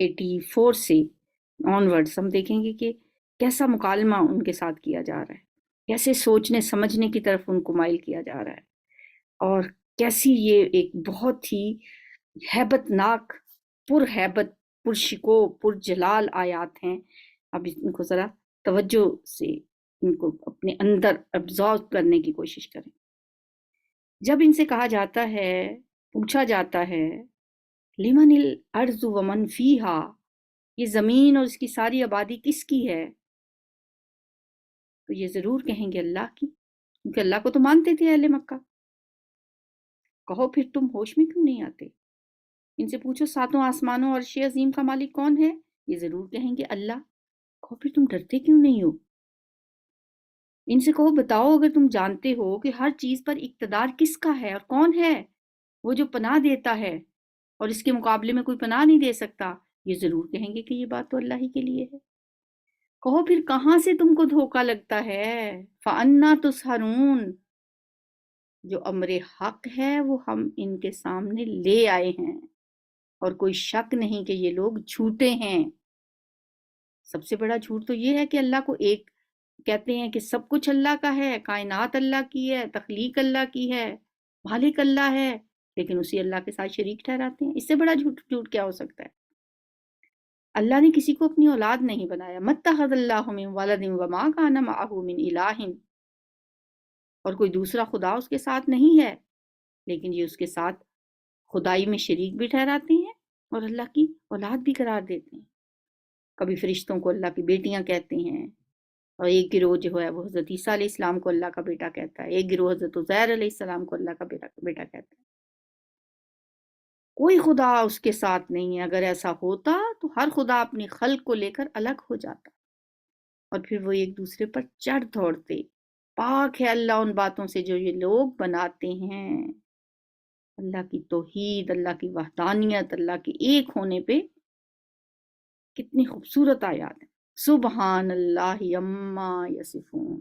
84 سے آنورڈس ہم دیکھیں گے کہ کیسا مکالمہ ان کے ساتھ کیا جا رہا ہے، کیسے سوچنے سمجھنے کی طرف ان کو مائل کیا جا رہا ہے، اور کیسی یہ ایک بہت ہی ہیبت ناک، پر ہیبت، پر شکو، پر جلال آیات ہیں۔ اب ان کو ذرا توجہ سے ان کو اپنے اندر ابزارو کرنے کی کوشش کریں۔ جب ان سے کہا جاتا ہے، پوچھا جاتا ہے لمن الارض ومن فیہا، یہ زمین اور اس کی ساری آبادی کس کی ہے، تو یہ ضرور کہیں گے اللہ کی، کیونکہ اللہ کو تو مانتے تھے اہل مکہ۔ کہو پھر تم ہوش میں کیوں نہیں آتے؟ ان سے پوچھو ساتوں آسمانوں اور عرش عظیم کا مالک کون ہے، یہ ضرور کہیں گے اللہ۔ کہو پھر تم ڈرتے کیوں نہیں ہو؟ ان سے کہو بتاؤ اگر تم جانتے ہو کہ ہر چیز پر اقتدار کس کا ہے اور کون ہے وہ جو پناہ دیتا ہے اور اس کے مقابلے میں کوئی پناہ نہیں دے سکتا، یہ ضرور کہیں گے کہ یہ بات تو اللہ ہی کے لیے ہے۔ کہو پھر کہاں سے تم کو دھوکا لگتا ہے، فَأَنَّا تُسْحَرُونَ، جو امر حق ہے وہ ہم ان کے سامنے لے آئے ہیں، اور کوئی شک نہیں کہ یہ لوگ جھوٹے ہیں۔ سب سے بڑا جھوٹ تو یہ ہے کہ اللہ کو ایک کہتے ہیں کہ سب کچھ اللہ کا ہے، کائنات اللہ کی ہے، تخلیق اللہ کی ہے، مالک اللہ ہے، لیکن اسی اللہ کے ساتھ شریک ٹھہراتے ہیں۔ اس سے بڑا جھوٹ کیا ہو سکتا ہے؟ اللہ نے کسی کو اپنی اولاد نہیں بنایا، مَتَّخَذَ اللَّهُ مِن وَلَدٍ وَمَا كَانَ مَعَهُ مِنْ إِلَٰهٍ، اور کوئی دوسرا خدا اس کے ساتھ نہیں ہے، لیکن یہ اس کے ساتھ خدائی میں شریک بھی ٹھہراتے ہیں اور اللہ کی اولاد بھی قرار دیتے ہیں۔ کبھی فرشتوں کو اللہ کی بیٹیاں کہتے ہیں، اور ایک گروہ جو ہے وہ حضرت عیسیٰ علیہ السلام کو اللہ کا بیٹا کہتا ہے، ایک گروہ حضرت عزیر علیہ السلام کو اللہ کا بیٹا کہتا ہے۔ کوئی خدا اس کے ساتھ نہیں ہے، اگر ایسا ہوتا تو ہر خدا اپنی خلق کو لے کر الگ ہو جاتا، اور پھر وہ ایک دوسرے پر چڑھ دوڑتے۔ پاک ہے اللہ ان باتوں سے جو یہ لوگ بناتے ہیں۔ اللہ کی توحید، اللہ کی وحدانیت، اللہ کے ایک ہونے پہ کتنی خوبصورت آیات ہیں۔ سبحان اللہ عما یصفون،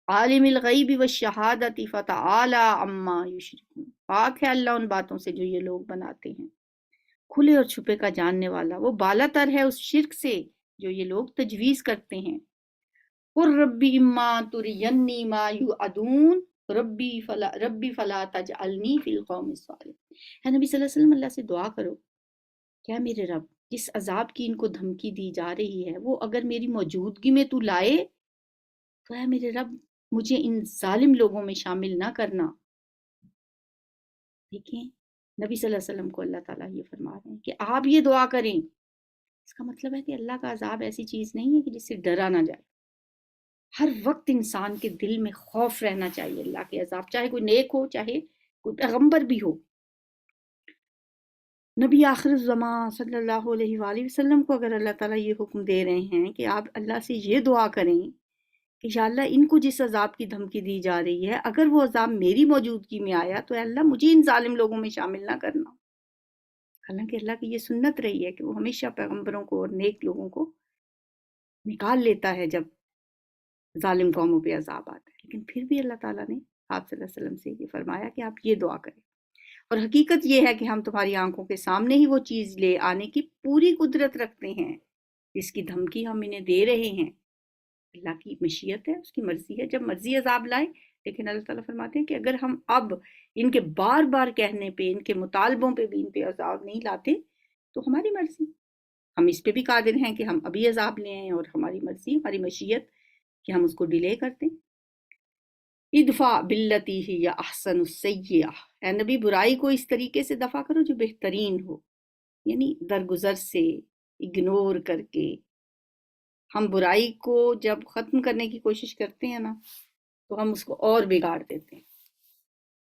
عالم الغیب والشہادۃ فتعالی عما یشرکون، پاک ہے اللہ ان باتوں سے جو یہ لوگ بناتے ہیں، کھلے اور چھپے کا جاننے والا، وہ بالا تر ہے اس شرک سے جو یہ لوگ تجویز کرتے ہیں۔ قُل ربی اما ترینی ما یوعدون ربی فلا تجعلنی فی القوم الصالحین۔ ہے نبی صلی اللہ علیہ وسلم، اللہ سے دعا کرو، کیا میرے رب جس عذاب کی ان کو دھمکی دی جا رہی ہے وہ اگر میری موجودگی میں تو لائے تو اے میرے رب مجھے ان ظالم لوگوں میں شامل نہ کرنا۔ دیکھیں نبی صلی اللہ علیہ وسلم کو اللہ تعالیٰ یہ فرما رہے ہیں کہ آپ یہ دعا کریں۔ اس کا مطلب ہے کہ اللہ کا عذاب ایسی چیز نہیں ہے کہ جس سے ڈرا نہ جائے۔ ہر وقت انسان کے دل میں خوف رہنا چاہیے اللہ کے عذاب، چاہے کوئی نیک ہو، چاہے کوئی پیغمبر بھی ہو۔ نبی آخر الزمان صلی اللہ علیہ وآلہ وسلم کو اگر اللہ تعالیٰ یہ حکم دے رہے ہیں کہ آپ اللہ سے یہ دعا کریں کہ یا اللہ ان کو جس عذاب کی دھمکی دی جا رہی ہے اگر وہ عذاب میری موجودگی میں آیا تو اے اللہ مجھے ان ظالم لوگوں میں شامل نہ کرنا۔ حالانکہ اللہ کی یہ سنت رہی ہے کہ وہ ہمیشہ پیغمبروں کو اور نیک لوگوں کو نکال لیتا ہے جب ظالم قوموں پہ عذاب آتا ہے، لیکن پھر بھی اللہ تعالیٰ نے آپ صلی اللہ علیہ وسلم سے یہ فرمایا کہ آپ یہ دعا کریں۔ اور حقیقت یہ ہے کہ ہم تمہاری آنکھوں کے سامنے ہی وہ چیز لے آنے کی پوری قدرت رکھتے ہیں جس کی دھمکی ہم انہیں دے رہے ہیں۔ اللہ کی مشیت ہے، اس کی مرضی ہے، جب مرضی عذاب لائے، لیکن اللہ تعالیٰ فرماتے ہیں کہ اگر ہم اب ان کے بار بار کہنے پہ، ان کے مطالبوں پہ بھی ان پہ عذاب نہیں لاتے تو ہماری مرضی، ہم اس پہ بھی قادر ہیں کہ ہم ابھی عذاب لے آئیں، اور ہماری مرضی، ہماری مشیت کہ ہم اس کو ڈیلے کرتے ہیں۔ ادفع باللتی ہی یا احسن السیئہ، اے نبی برائی کو اس طریقے سے دفع کرو جو بہترین ہو، یعنی درگزر سے، اگنور کر کے۔ ہم برائی کو جب ختم کرنے کی کوشش کرتے ہیں نا تو ہم اس کو اور بگاڑ دیتے ہیں۔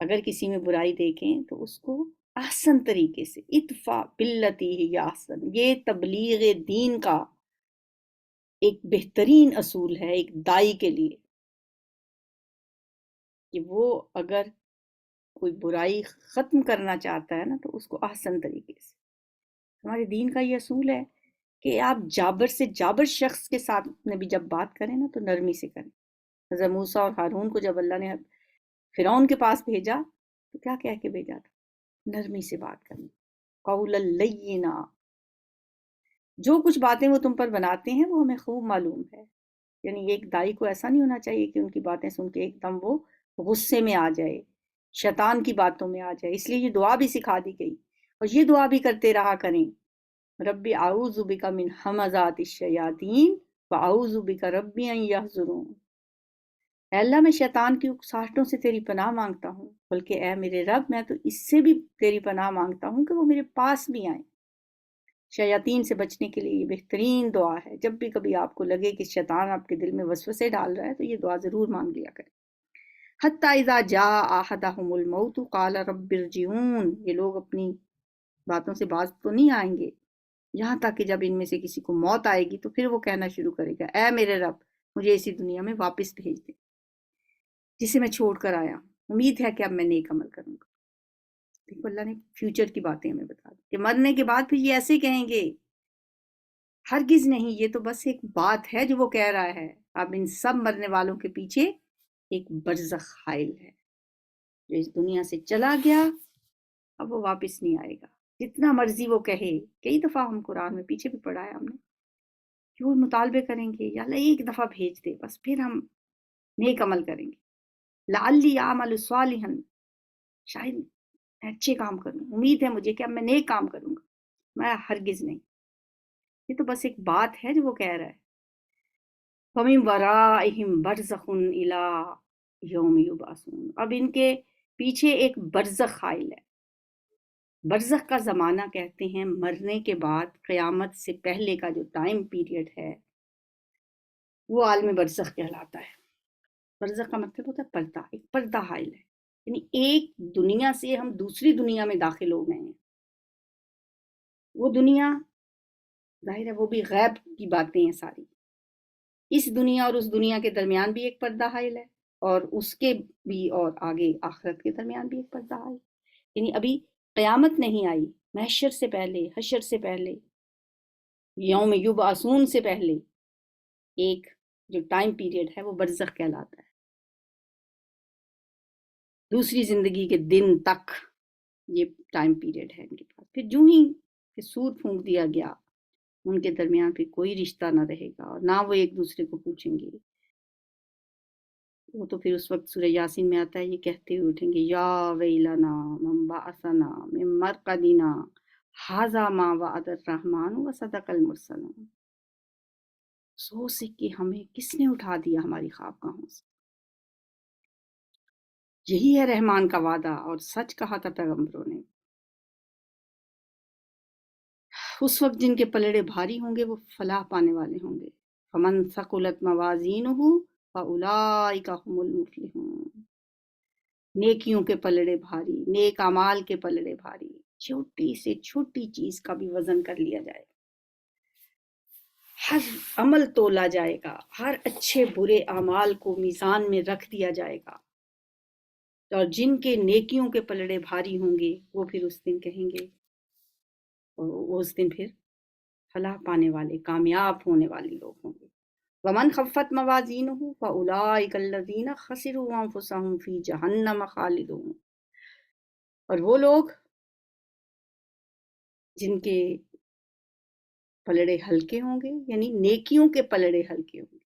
اگر کسی میں برائی دیکھیں تو اس کو احسن طریقے سے، ادفع باللتی ہی یا احسن، یہ تبلیغ دین کا ایک بہترین اصول ہے ایک دائی کے لیے، کہ وہ اگر کوئی برائی ختم کرنا چاہتا ہے نا تو اس کو احسن طریقے سے۔ ہمارے دین کا یہ اصول ہے کہ آپ جابر سے جابر شخص کے ساتھ نبی جب بات کریں نا تو نرمی سے کریں۔ حضرت موسیٰ اور ہارون کو جب اللہ نے فرعون کے پاس بھیجا تو کیا کہہ کے بھیجا تھا؟ نرمی سے بات کرنا، قولا لینا۔ جو کچھ باتیں وہ تم پر بناتے ہیں وہ ہمیں خوب معلوم ہے. یعنی ایک دائی کو ایسا نہیں ہونا چاہیے کہ ان کی باتیں سن کے ایک دم وہ غصے میں آ جائے، شیطان کی باتوں میں آ جائے. اس لیے یہ دعا بھی سکھا دی گئی، اور یہ دعا بھی کرتے رہا کریں. ربی اعوذ بک من ہمزات الشیاطین واعوذ بک ربی ان یحضرون. اے اللہ میں شیطان کی اکساہٹوں سے تیری پناہ مانگتا ہوں، بلکہ اے میرے رب میں تو اس سے بھی تیری پناہ مانگتا ہوں کہ وہ میرے پاس بھی آئیں. شیاطین سے بچنے کے لیے یہ بہترین دعا ہے. جب بھی کبھی آپ کو لگے کہ شیطان آپ کے دل میں وسوسے ڈال رہا ہے تو یہ دعا ضرور مانگ لیا کریں. حتی اذا جاء احدهم الموت قال رب ارجعون. یہ لوگ اپنی باتوں سے باز تو نہیں آئیں گے یہاں تک کہ جب ان میں سے کسی کو موت آئے گی تو پھر وہ کہنا شروع کرے گا، اے میرے رب مجھے اسی دنیا میں واپس بھیج دے جسے میں چھوڑ کر آیا ہوں. امید ہے کہ اب میں نیک عمل کروں گا. دیکھو اللہ نے فیوچر کی باتیں ہمیں بتا دی کہ مرنے کے بعد پھر یہ ایسے کہیں گے. ہرگز نہیں، یہ تو بس ایک بات ہے جو وہ کہہ رہا ہے. اب ان سب مرنے والوں کے پیچھے ایک برزخ حائل ہے جو اس دنیا سے چلا گیا، اب وہ واپس نہیں آئے گا. جتنا مرضی وہ کہے. کئی دفعہ ہم قرآن میں پیچھے بھی پڑھا ہے ہم نے کہ وہ مطالبے کریں گے یا اللہ ایک دفعہ بھیج دے بس پھر ہم نیک عمل کریں گے. لعلی اعمل صالحا، شاید میں اچھے کام کروں، امید ہے مجھے کہ اب میں نیک کام کروں گا. میں ہرگز نہیں، یہ تو بس ایک بات ہے جو وہ کہہ رہا ہے. فَمِن وَرَائِهِمْ بَرْزَخٌ إِلَىٰ يَوْمِ يُبْعَثُونَ. اب ان کے پیچھے ایک برزخ حائل ہے. برزخ کا زمانہ کہتے ہیں مرنے کے بعد قیامت سے پہلے کا جو ٹائم پیریڈ ہے وہ عالم برزخ کہلاتا ہے. برزخ کا مطلب ہوتا ہے پردہ، ایک پردہ حائل ہے. یعنی ایک دنیا سے ہم دوسری دنیا میں داخل ہو گئے ہیں. وہ دنیا ظاہر ہے وہ بھی غیب کی باتیں ہیں ساری. اس دنیا اور اس دنیا کے درمیان بھی ایک پردہ حائل ہے، اور اس کے بھی اور آگے آخرت کے درمیان بھی ایک پردہ حائل. یعنی ابھی قیامت نہیں آئی، محشر سے پہلے، حشر سے پہلے، یوم یبعثون سے پہلے ایک جو ٹائم پیریڈ ہے وہ برزخ کہلاتا ہے. دوسری زندگی کے دن تک یہ ٹائم پیریڈ ہے ان کے پاس. پھر جو ہی کہ سور پھونک دیا گیا ان کے درمیان پھر کوئی رشتہ نہ رہے گا اور نہ وہ ایک دوسرے کو پوچھیں گے. وہ تو پھر اس وقت سورہ یاسین میں آتا ہے یہ کہتے ہوئے اٹھیں گے یا ویلنا من بعثنا من مرقدنا ھذا ما وعد الرحمن وصدق المرسلون. افسوس ہے کہ ہمیں کس نے اٹھا دیا ہماری خوابگاہوں سے. یہی ہے رحمان کا وعدہ اور سچ کہا تھا پیغمبروں نے. اس وقت جن کے پلڑے بھاری ہوں گے وہ فلاح پانے والے ہوں گے. فمن ثقلت موازینہ فاولئک هم المفلحون. نیکیوں کے پلڑے بھاری، نیک اعمال کے پلڑے بھاری. چھوٹی سے چھوٹی چیز کا بھی وزن کر لیا جائے گا، ہر عمل تولا جائے گا، ہر اچھے برے اعمال کو میزان میں رکھ دیا جائے گا. اور جن کے نیکیوں کے پلڑے بھاری ہوں گے وہ پھر اس دن کہیں گے، وہ اس دن پھر فلاح پانے والے، کامیاب ہونے والے لوگ ہوں گے. ومن خفت موازینہ فاولئک الذین خسروا انفسهم فی جہنم خالدون. اور وہ لوگ جن کے پلڑے ہلکے ہوں گے یعنی نیکیوں کے پلڑے ہلکے ہوں گے.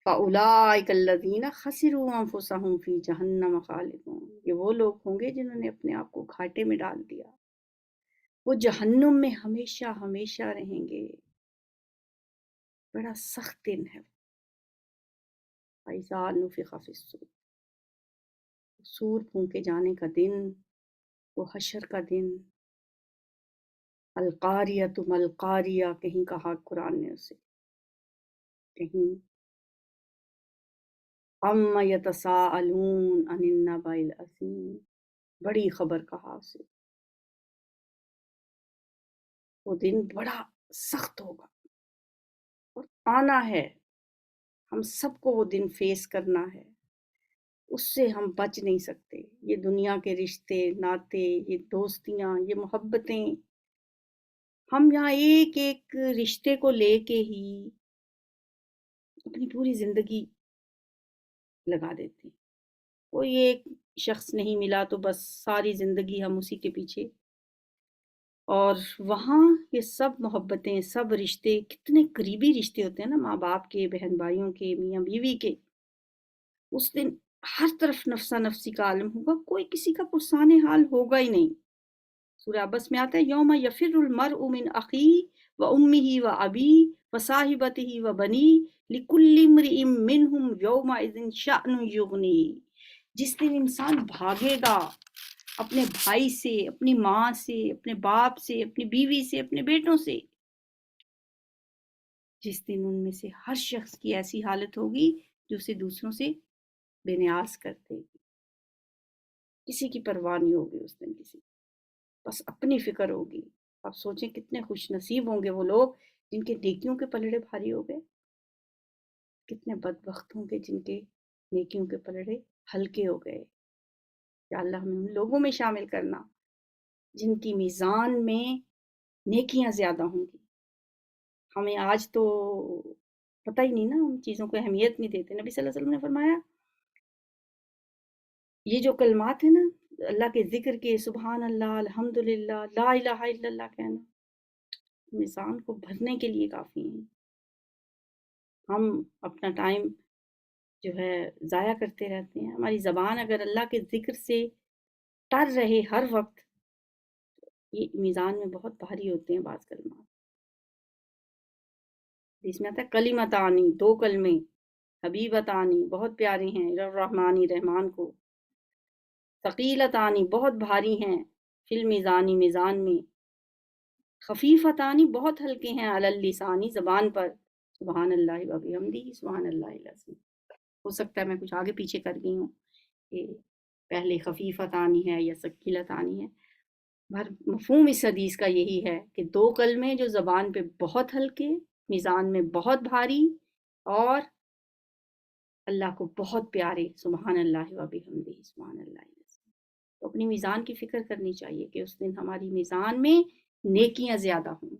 فاولئک الذین خسروا انفسهم فی جہنم خالدون. یہ وہ لوگ ہوں گے جنہوں نے اپنے آپ کو گھاٹے میں ڈال دیا، وہ جہنم میں ہمیشہ ہمیشہ رہیں گے. بڑا سخت دن ہے. فَإِذَا نُفِخَ فِي الصُّورِ، سور پھونکے جانے کا دن، وہ حشر کا دن. القاریۃ ما القاریہ کہیں کہا قرآن نے اسے، کہیں عَمَّ یتساءلون عن النبأ العظیم، بڑی خبر کہا اسے. وہ دن بڑا سخت ہوگا اور آنا ہے. ہم سب کو وہ دن فیس کرنا ہے، اس سے ہم بچ نہیں سکتے. یہ دنیا کے رشتے ناتے، یہ دوستیاں، یہ محبتیں، ہم یہاں ایک ایک رشتے کو لے کے ہی اپنی پوری زندگی لگا دیتے ہیں. کوئی ایک شخص نہیں ملا تو بس ساری زندگی ہم اسی کے پیچھے اور وہاں یہ سب محبتیں، سب رشتے کتنے قریبی رشتے ہوتے ہیں نا، ماں باپ کے، بہن بھائیوں کے، میاں بیوی کے، اس دن ہر طرف نفسا نفسی کا عالم ہوگا، کوئی کسی کا پرسان حال ہوگا ہی نہیں۔ سورہ عبس میں آتا ہے یوم یفر المرء من اخی و امہ و ابی و صاحبتہ و بنی لکل امرئ منہم یومئذ شأن یغنی، جس دن انسان بھاگے گا اپنے بھائی سے، اپنی ماں سے، اپنے باپ سے، اپنی بیوی سے، اپنے بیٹوں سے، جس دن ان میں سے ہر شخص کی ایسی حالت ہوگی جو اسے دوسروں سے بے نیاز کر دے گی، کسی کی پرواہ نہیں ہوگی اس دن، کسی بس اپنی فکر ہوگی۔ آپ سوچیں کتنے خوش نصیب ہوں گے وہ لوگ جن کے نیکیوں کے پلڑے بھاری ہو گئے، کتنے بدبخت ہوں گے جن کے نیکیوں کے پلڑے ہلکے ہو گئے۔ یا اللہ ہمیں ان لوگوں میں شامل کرنا جن کی میزان میں نیکیاں زیادہ ہوں گی۔ ہمیں آج تو پتہ ہی نہیں نا، ہم چیزوں کو اہمیت نہیں دیتے۔ نبی صلی اللہ علیہ وسلم نے فرمایا یہ جو کلمات ہیں نا اللہ کے ذکر کے، سبحان اللہ، الحمدللہ، لا الہ الا اللہ کہنا، میزان کو بھرنے کے لیے کافی ہیں۔ ہم اپنا ٹائم جو ہے ضائع کرتے رہتے ہیں۔ ہماری زبان اگر اللہ کے ذکر سے تر رہے ہر وقت، یہ میزان میں بہت بھاری ہوتے ہیں بعض کلمات۔ اس میں آتا ہے کلمتانی، دو کلمے، حبیبتانی بہت پیارے ہیں الرحمانی رحمان کو، ثقیلتانی بہت بھاری ہیں فی المیزانی میزان میں، خفیفتانی بہت ہلکے ہیں علی اللسانی زبان پر، سبحان اللہ و بحمدہ سبحان اللہ العظیم۔ ہو سکتا ہے میں کچھ آگے پیچھے کر گئی ہوں کہ پہلے خفیفتانی ہے یا ثقیلتانی ہے، مفہوم اس حدیث کا یہی ہے کہ دو کلمے جو زبان پہ بہت ہلکے، میزان میں بہت بھاری، اور اللہ کو بہت پیارے، سبحان اللہ و بحمدہ سبحان اللہ العظیم۔ تو اپنی میزان کی فکر کرنی چاہیے کہ اس دن ہماری میزان میں نیکیاں زیادہ ہوں۔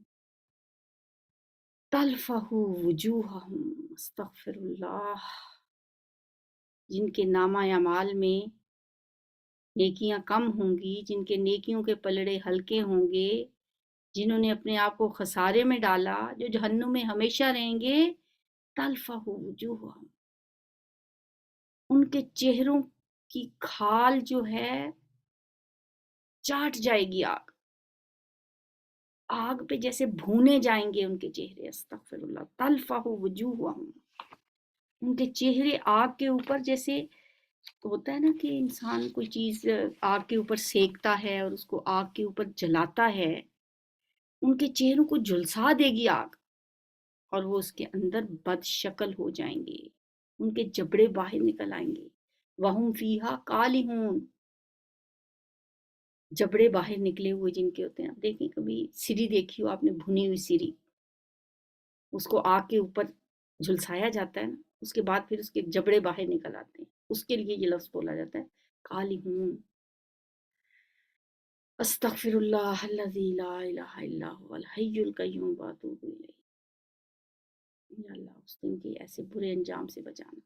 تلفہ وجوہہم، استغفر اللہ، جن کے نامہ اعمال میں نیکیاں کم ہوں گی، جن کے نیکیوں کے پلڑے ہلکے ہوں گے، جنہوں نے اپنے آپ کو خسارے میں ڈالا، جو جہنم میں ہمیشہ رہیں گے، تلفہ وجوہہم، ان کے چہروں کی کھال جو ہے چاٹ جائے گی آگ، آگ پہ جیسے بھونے جائیں گے ان کے چہرے، استغفر اللہ، تلفہ وجوہہم، ان کے چہرے آگ کے اوپر، جیسے ہوتا ہے نا کہ انسان کوئی چیز آگ کے اوپر سیکتا ہے اور اس کو آگ کے اوپر جلاتا ہے، ان کے چہروں کو جھلسا دے گی آگ، اور وہ اس کے اندر بد شکل ہو جائیں گے، ان کے جبڑے باہر نکل آئیں گے، وَهُمْ فِيهَا قَالِحُونَ، جبڑے باہر نکلے ہوئے جن کے ہوتے ہیں۔ آپ دیکھیں کبھی سری دیکھی ہو آپ نے، بھنی ہوئی سری، اس کو آگ کے اوپر جھلسایا جاتا ہے نا، اس کے بعد پھر اس کے جبڑے باہر نکل آتے ہیں، اس کے لیے یہ لفظ بولا جاتا ہے قالحون۔ استغفر اللہ الذی لا الہ الا هو الحی القیوم واتوب الیہ۔ یا اللہ اس دن کے ایسے برے انجام سے بچانا۔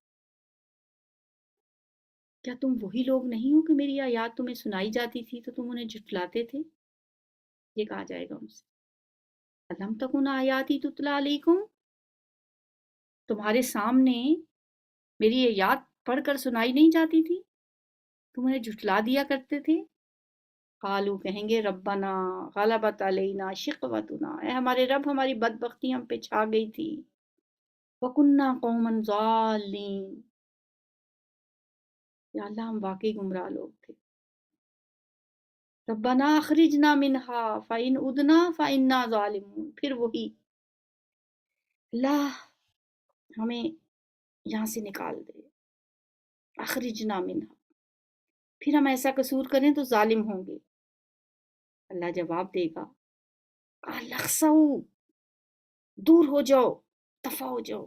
کیا تم وہی لوگ نہیں ہو کہ میری آیات تمہیں سنائی جاتی تھی تو تم انہیں جھٹلاتے تھے؟ یہ کہا جائے گا ان سے، الم تکن آیاتی تتلی علیکم، تمہارے سامنے میری آیات پڑھ کر سنائی نہیں جاتی تھی، تم انہیں جھٹلا دیا کرتے تھے۔ قالو کہیں گے ربنا غلبت علینا شقوتنا، اے ہمارے رب ہماری بدبختی ہم پہ چھا گئی تھی، وکننا قوما ضالین، یا اللہ ہم واقعی گمراہ لوگ تھے، ربنا اخرجنا منہا فإن عدنا فإنا ظالمون، پھر وہی اللہ ہمیں یہاں سے نکال دے، اخرجنا منہا، پھر ہم ایسا قصور کریں تو ظالم ہوں گے۔ اللہ جواب دے گا قال اخسؤ، دور ہو جاؤ، دفع ہو جاؤ،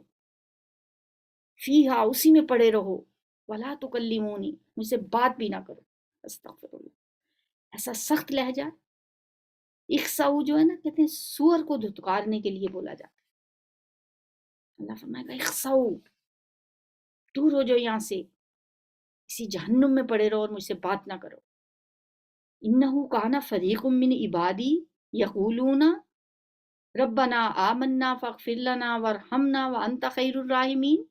فیہا اسی میں پڑے رہو، ولا تکلمونی مجھ سے بات بھی نہ کرو، استغفر اللہ، ایسا سخت لہجہ۔ اخسؤ جو ہے نا، کہتے ہیں سور کو دھتکارنے کے لیے بولا جاتا ہے۔ اللہ فرمائے گا اخسؤ، دور ہو جاؤ یہاں سے، اسی جہنم میں پڑے رہو اور مجھ سے بات نہ کرو۔ انہو کان فریق من عبادی، یقولون ربنا آمنا فاغفر لنا وارحمنا وانت خیر الراحمین،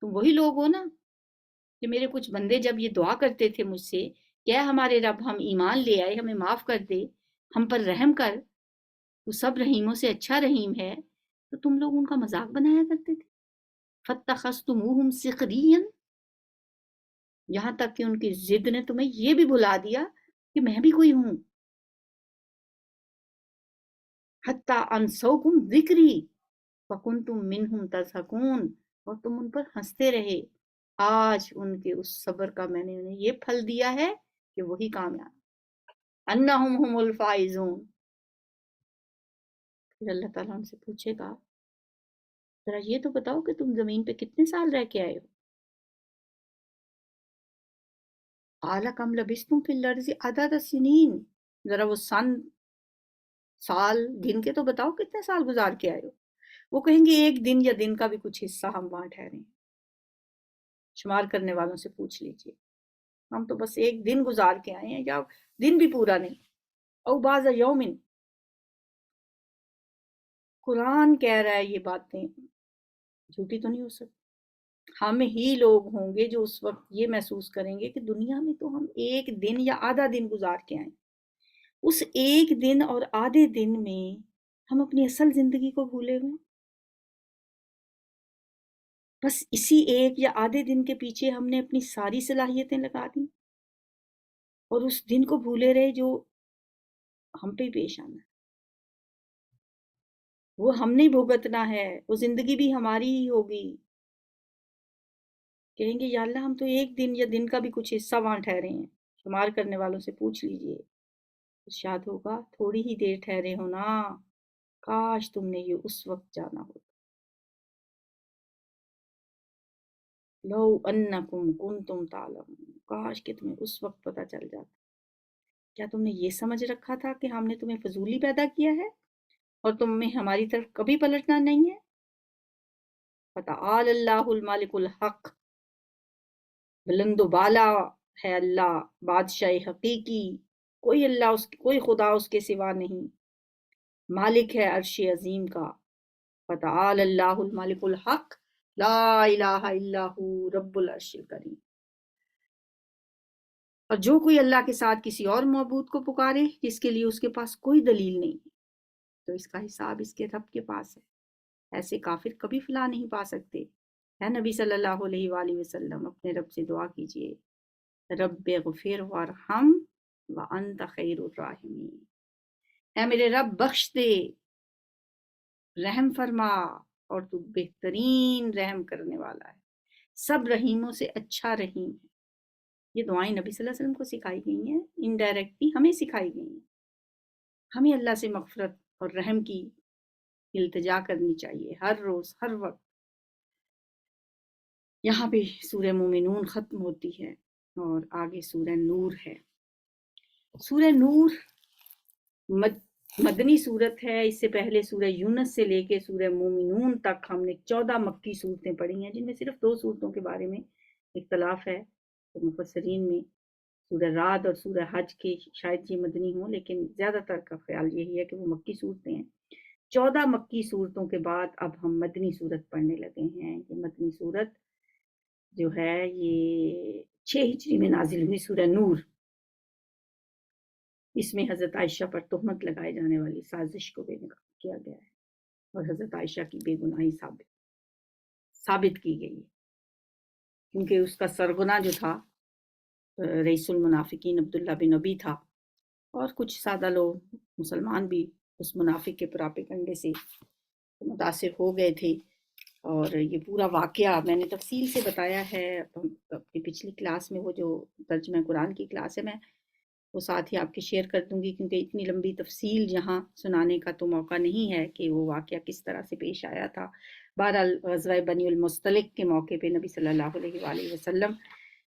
تم وہی لوگ ہو نا کہ میرے کچھ بندے جب یہ دعا کرتے تھے مجھ سے کہ اے ہمارے رب ہم ایمان لے آئے، ہمیں معاف کر دے، ہم پر رحم کر، تو سب رحیموں سے اچھا رحیم ہے، تو تم لوگ ان کا مذاق بنایا کرتے تھے. فَاتَّخَذْتُمُوهُمْ سِخْرِيًّا، یہاں تک کہ ان کی ضد نے تمہیں یہ بھی بھلا دیا کہ میں بھی کوئی ہوں. حَتَّى أَنْسَوْكُمْ ذِكْرِي فَكُنْتُمْ مِنْهُمْ تَضْحَكُونَ، اور تم ان پر ہنستے رہے. آج ان کے اس صبر کا میں نے انہیں یہ پھل دیا ہے کہ وہی کامیاب. انہم هم الفائزون. پھر اللہ تعالیٰ ان سے پوچھے گا ذرا یہ تو بتاؤ کہ تم زمین پہ کتنے سال رہ کے آئے ہو؟ قال کم لبثتم فی الارض عدد سنین، ذرا وہ سال گن کے تو بتاؤ کتنے سال گزار کے آئے ہو. وہ کہیں گے ایک دن یا دن کا بھی کچھ حصہ ہم وہاں ٹھہرے ہیں. شمار کرنے والوں سے پوچھ لیجئے، ہم تو بس ایک دن گزار کے آئے ہیں، یا دن بھی پورا نہیں. او بعض یومن، قرآن کہہ رہا ہے یہ باتیں جھوٹی تو نہیں ہو سکتی. ہم ہی لوگ ہوں گے جو اس وقت یہ محسوس کریں گے کہ دنیا میں تو ہم ایک دن یا آدھا دن گزار کے آئیں. اس ایک دن اور آدھے دن میں ہم اپنی اصل زندگی کو بھولے ہوئے، بس اسی ایک یا آدھے دن کے پیچھے ہم نے اپنی ساری صلاحیتیں لگا دیں اور اس دن کو بھولے رہے جو ہم پہ ہی پیش آنا ہے. وہ ہم نہیں بھگتنا ہے، وہ زندگی بھی ہماری ہی ہوگی. کہیں گے یا اللہ ہم تو ایک دن یا دن کا بھی کچھ حصہ وہاں ٹھہرے ہیں، شمار کرنے والوں سے پوچھ لیجئے. ارشاد ہوگا تھوڑی ہی دیر ٹھہرے ہو نا، کاش تم نے یہ اس وقت جانا ہو. لو انکم کنتم تعلمون، کاش کہ تمہیں اس وقت پتہ چل جاتا. کیا تم نے یہ سمجھ رکھا تھا کہ ہم نے تمہیں فضولی پیدا کیا ہے اور تم میں ہماری طرف کبھی پلٹنا نہیں ہے؟ فتعال اللہ المالک الحق، بلند و بالا ہے اللہ بادشاہ حقیقی، کوئی خدا اس کے سوا نہیں، مالک ہے عرش عظیم کا. فتعال اللہ المالک الحق لا الہ الا ہو رب العرش الکریم. اور جو کوئی اللہ کے ساتھ کسی اور معبود کو پکارے جس کے لیے اس کے پاس کوئی دلیل نہیں، تو اس کا حساب اس کے رب کے پاس ہے. ایسے کافر کبھی فلاح نہیں پا سکتے. ہے نبی صلی اللہ علیہ وآلہ وسلم اپنے رب سے دعا کیجئے، رب اغفر وارحم وانت خیر الراحمین. اے میرے رب بخش دے، رحم فرما، اور تو بہترین رحم کرنے والا ہے، سب رحیموں سے اچھا رحیم ہے. یہ دعائیں نبی صلی اللہ علیہ وسلم کو سکھائی گئی ہیں، انڈائریکٹلی ہمیں سکھائی گئی ہیں. ہمیں اللہ سے مغفرت اور رحم کی التجا کرنی چاہیے ہر روز ہر وقت. یہاں پہ سورہ مومنون ختم ہوتی ہے اور آگے سورہ نور ہے. سورہ نور مدنی صورت ہے. اس سے پہلے سورہ یونس سے لے کے سورہ مومنون تک ہم نے 14 مکی صورتیں پڑھی ہیں، جن میں صرف 2 صورتوں کے بارے میں اختلاف ہے مفسرین میں، سورہ رعد اور سورہ حج کے شاید یہ مدنی ہوں، لیکن زیادہ تر کا خیال یہی ہے کہ وہ مکی صورتیں ہیں. 14 مکی صورتوں کے بعد اب ہم مدنی صورت پڑھنے لگے ہیں. یہ مدنی صورت جو ہے یہ 6 ہجری میں نازل ہوئی، سورہ نور. اس میں حضرت عائشہ پر تہمت لگائے جانے والی سازش کو بے نقاب کیا گیا ہے اور حضرت عائشہ کی بے گناہی ثابت کی گئی ہے، کیونکہ اس کا سرغنہ جو تھا رئیس المنافقین عبداللہ بن ابی تھا، اور کچھ سادہ لوگ مسلمان بھی اس منافق کے پراپیگنڈے سے متاثر ہو گئے تھے. اور یہ پورا واقعہ میں نے تفصیل سے بتایا ہے اپنی پچھلی کلاس میں، وہ جو ترجمہ قرآن کی کلاس ہے، میں وہ ساتھ ہی آپ کے شیئر کر دوں گی، کیونکہ اتنی لمبی تفصیل یہاں سنانے کا تو موقع نہیں ہے کہ وہ واقعہ کس طرح سے پیش آیا تھا. بہرحال غزوہ بنی المصطلق کے موقع پہ نبی صلی اللہ علیہ وآلہ وسلم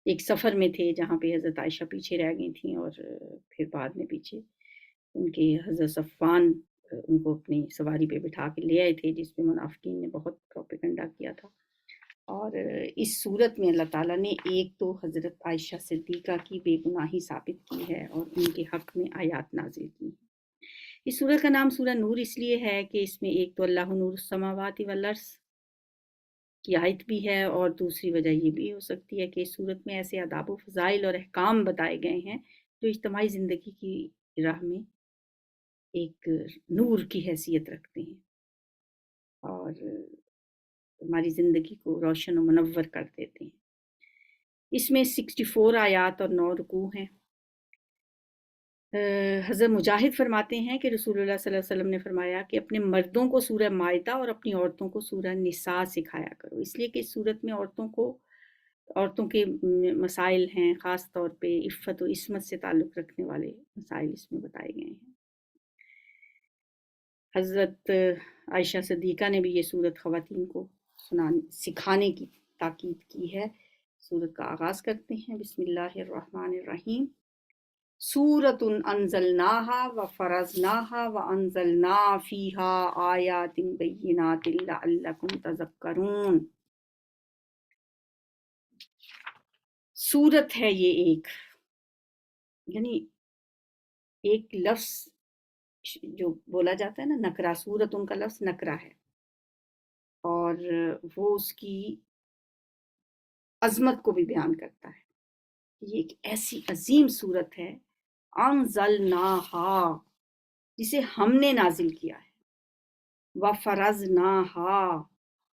ایک سفر میں تھے جہاں پہ حضرت عائشہ پیچھے رہ گئی تھیں، اور پھر بعد میں پیچھے ان کے حضرت صفوان ان کو اپنی سواری پہ بٹھا کے لے آئے تھے، جس پہ منافقین نے بہت پروپیگنڈا کیا تھا. اور اس صورت میں اللہ تعالیٰ نے ایک تو حضرت عائشہ صدیقہ کی بے گناہی ثابت کی ہے اور ان کے حق میں آیات نازل کی. اس سورہ کا نام سورہ نور اس لیے ہے کہ اس میں ایک تو اللہ نور السماوات والارض کی آیت بھی ہے، اور دوسری وجہ یہ بھی ہو سکتی ہے کہ اس صورت میں ایسے آداب و فضائل اور احکام بتائے گئے ہیں جو اجتماعی زندگی کی راہ میں ایک نور کی حیثیت رکھتے ہیں اور ہماری زندگی کو روشن و منور کر دیتے ہیں۔ اس میں 64 آیات اور 9 رکوع ہیں۔ حضرت مجاہد فرماتے ہیں کہ رسول اللہ صلی اللہ علیہ وسلم نے فرمایا کہ اپنے مردوں کو سورہ مائدہ اور اپنی عورتوں کو سورہ نساء سکھایا کرو، اس لیے کہ اس صورت میں عورتوں کے مسائل ہیں، خاص طور پہ عفت و عصمت سے تعلق رکھنے والے مسائل اس میں بتائے گئے ہیں۔ حضرت عائشہ صدیقہ نے بھی یہ صورت خواتین کو سکھانے کی تاکید کی ہے۔ صورت کا آغاز کرتے ہیں، بسم اللہ الرحمن الرحیم۔ سورۃ انزلناہا وفرضناہا وانزلنا فیہا آیات بینات لعلکم تذکرون۔ سورت ہے یہ ایک، یعنی ایک لفظ جو بولا جاتا ہے نا نکرہ، سورت ان کا لفظ نکرہ ہے اور وہ اس کی عظمت کو بھی بیان کرتا ہے۔ یہ ایک ایسی عظیم سورت ہے، انزلناہا جسے ہم نے نازل کیا ہے، وفرضناہا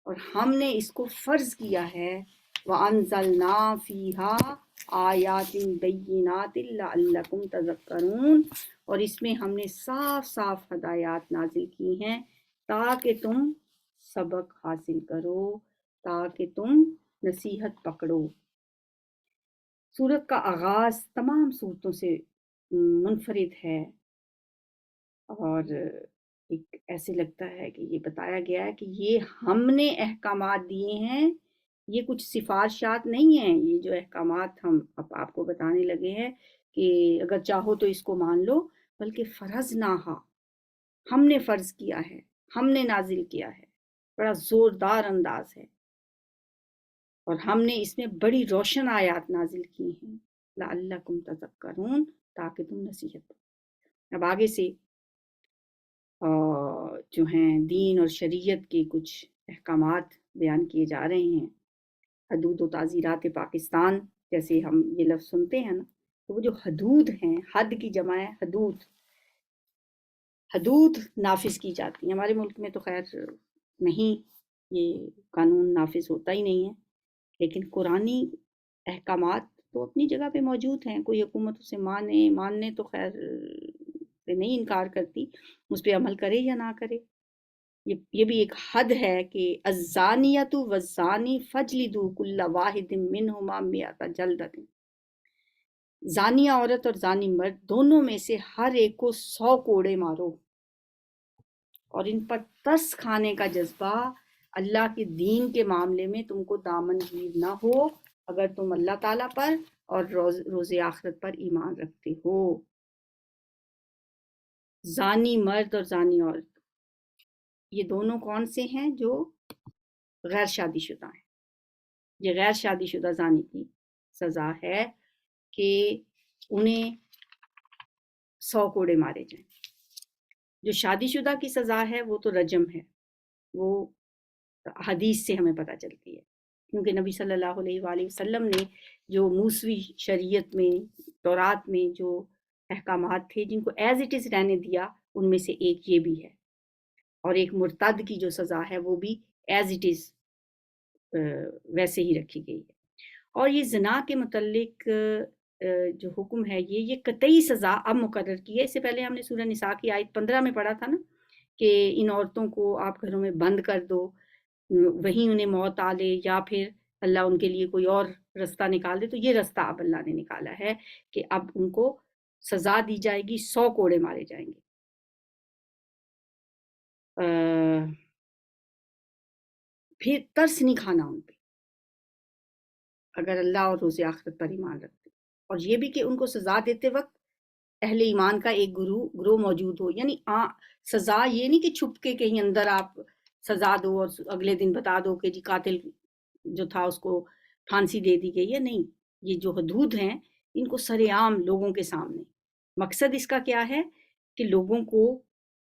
اور ہم نے اس کو فرض کیا ہے، وانزلنا فیہا آیات بینات لعلکم تذکرون اور اس میں ہم نے صاف صاف ہدایات نازل کی ہیں تاکہ تم سبق حاصل کرو، تاکہ تم نصیحت پکڑو۔ سورت کا آغاز تمام صورتوں سے منفرد ہے اور ایک ایسے لگتا ہے کہ یہ بتایا گیا ہے کہ یہ ہم نے احکامات دیے ہیں، یہ کچھ سفارشات نہیں ہیں، یہ جو احکامات ہم اب آپ کو بتانے لگے ہیں کہ اگر چاہو تو اس کو مان لو، بلکہ فرضناہا ہم نے فرض کیا ہے، ہم نے نازل کیا ہے، بڑا زوردار انداز ہے اور ہم نے اس میں بڑی روشن آیات نازل کی ہیں، لعلکم تذکرون تاکہ تم نصیحت۔ اب آگے سے جو ہیں دین اور شریعت کے کچھ احکامات بیان کیے جا رہے ہیں۔ حدود و تعزیرات پاکستان جیسے ہم یہ لفظ سنتے ہیں نا، تو وہ جو حدود ہیں، حد کی جمع ہے حدود، حدود نافذ کی جاتی ہیں۔ ہمارے ملک میں تو خیر نہیں، یہ قانون نافذ ہوتا ہی نہیں ہے، لیکن قرآنی احکامات تو اپنی جگہ پہ موجود ہیں، کوئی حکومت اسے ماننے تو خیر سے نہیں انکار کرتی، اس پہ عمل کرے یا نہ کرے۔ یہ بھی ایک حد ہے کہ الزانیۃ والزانی فجلدوا کل واحد منہما مئۃ جلدۃ، زانیہ عورت اور زانی مرد دونوں میں سے ہر ایک کو 100 کوڑے مارو، اور ان پر ترس کھانے کا جذبہ اللہ کے دین کے معاملے میں تم کو دامن گیر نہ ہو اگر تم اللہ تعالیٰ پر اور روز آخرت پر ایمان رکھتے ہو۔ زانی مرد اور زانی عورت یہ دونوں کون سے ہیں؟ جو غیر شادی شدہ ہیں۔ یہ غیر شادی شدہ زانی کی سزا ہے کہ انہیں 100 کوڑے مارے جائیں۔ جو شادی شدہ کی سزا ہے وہ تو رجم ہے، وہ حدیث سے ہمیں پتہ چلتی ہے، کیونکہ نبی صلی اللہ علیہ وآلہ وسلم نے جو موسوی شریعت میں تورات میں جو احکامات تھے جن کو ایز اٹ از رہنے دیا، ان میں سے ایک یہ بھی ہے، اور ایک مرتد کی جو سزا ہے وہ بھی ایز اٹ از ویسے ہی رکھی گئی ہے۔ اور یہ زنا کے متعلق جو حکم ہے یہ قطعی سزا اب مقرر کی ہے۔ اس سے پہلے ہم نے سورہ نساء کی آیت 15 میں پڑھا تھا نا کہ ان عورتوں کو آپ گھروں میں بند کر دو، وہیں انہیں موت آ لے یا پھر اللہ ان کے لیے کوئی اور رستہ نکال دے، تو یہ رستہ اب اللہ نے نکالا ہے کہ اب ان کو سزا دی جائے گی، 100 کوڑے مارے جائیں گے۔ پھر ترس نہیں کھانا ان پہ اگر اللہ اور روز آخرت پر ایمان رکھتے، اور یہ بھی کہ ان کو سزا دیتے وقت اہل ایمان کا ایک گروہ موجود ہو، یعنی سزا یہ نہیں کہ چھپ کے کہیں اندر آپ سزا دو اور اگلے دن بتا دو کہ جی قاتل جو تھا اس کو پھانسی دے دی گئی ہے، نہیں، یہ جو حدود ہیں ان کو سرعام لوگوں کے سامنے، مقصد اس کا کیا ہے کہ لوگوں کو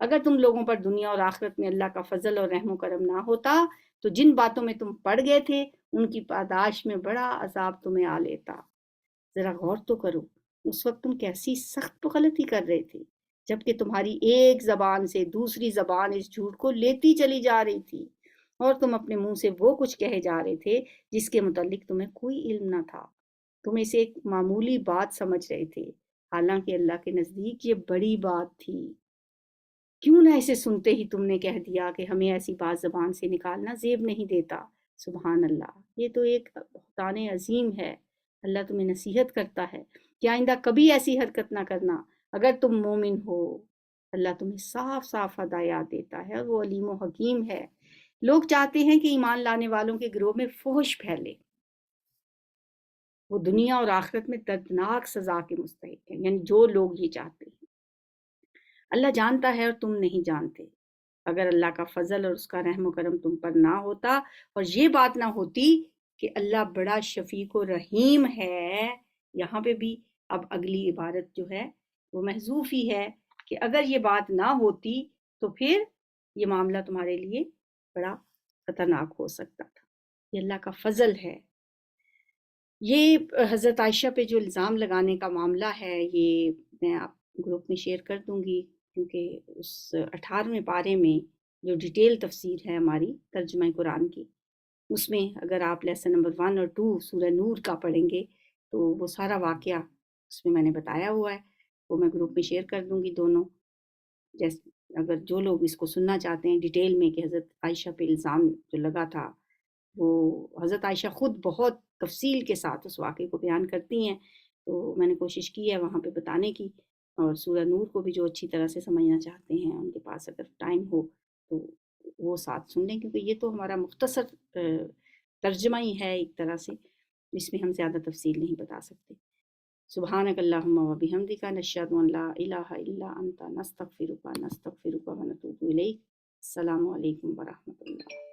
اگر تم لوگوں پر دنیا اور آخرت میں اللہ کا فضل اور رحم و کرم نہ ہوتا تو جن باتوں میں تم پڑ گئے تھے ان کی پاداش میں بڑا عذاب تمہیں آ لیتا۔ ذرا غور تو کرو، اس وقت تم کیسی سخت غلطی کر رہے تھے، جبکہ تمہاری ایک زبان سے دوسری زبان اس جھوٹ کو لیتی چلی جا رہی تھی، اور تم اپنے منہ سے وہ کچھ کہے جا رہے تھے جس کے متعلق تمہیں کوئی علم نہ تھا۔ تم اسے ایک معمولی بات سمجھ رہے تھے، حالانکہ اللہ کے نزدیک یہ بڑی بات تھی۔ کیوں نہ اسے سنتے ہی تم نے کہہ دیا کہ ہمیں ایسی بات زبان سے نکالنا زیب نہیں دیتا۔ سبحان اللہ، یہ تو ایک بہتان عظیم ہے۔ اللہ تمہیں نصیحت کرتا ہے کہ آئندہ کبھی ایسی حرکت نہ کرنا اگر تم مومن ہو۔ اللہ تمہیں صاف صاف ہدایات دیتا ہے اور وہ علیم و حکیم ہے۔ لوگ چاہتے ہیں کہ ایمان لانے والوں کے گروہ میں فحش پھیلے، وہ دنیا اور آخرت میں دردناک سزا کے مستحق ہیں، یعنی جو لوگ یہ چاہتے ہیں۔ اللہ جانتا ہے اور تم نہیں جانتے۔ اگر اللہ کا فضل اور اس کا رحم و کرم تم پر نہ ہوتا اور یہ بات نہ ہوتی کہ اللہ بڑا شفیق و رحیم ہے، یہاں پہ بھی اب اگلی عبارت جو ہے وہ محذوف ہی ہے کہ اگر یہ بات نہ ہوتی تو پھر یہ معاملہ تمہارے لیے بڑا خطرناک ہو سکتا تھا۔ یہ اللہ کا فضل ہے۔ یہ حضرت عائشہ پہ جو الزام لگانے کا معاملہ ہے یہ میں آپ گروپ میں شیئر کر دوں گی، کیونکہ اس 18ویں پارے میں جو ڈیٹیل تفسیر ہے ہماری ترجمہ قرآن کی، اس میں اگر آپ لیسن نمبر 1 اور 2 سورہ نور کا پڑھیں گے تو وہ سارا واقعہ اس میں نے بتایا ہوا ہے، وہ میں گروپ میں شیئر کر دوں گی دونوں، جیسے اگر جو لوگ اس کو سننا چاہتے ہیں ڈیٹیل میں کہ حضرت عائشہ پہ الزام جو لگا تھا، وہ حضرت عائشہ خود بہت تفصیل کے ساتھ اس واقعے کو بیان کرتی ہیں، تو میں نے کوشش کی ہے وہاں پہ بتانے کی، اور سورہ نور کو بھی جو اچھی طرح سے سمجھنا چاہتے ہیں ان کے پاس اگر ٹائم ہو تو وہ ساتھ سن لیں، کیونکہ یہ تو ہمارا مختصر ترجمہ ہی ہے ایک طرح سے، اس میں ہم زیادہ تفصیل نہیں بتا سکتے۔ سبحانک اللہم و بحمدک نشہد ان لا الہ الا انت نستغفرک و نتوب الیک۔ السلام علیکم ورحمۃ اللہ۔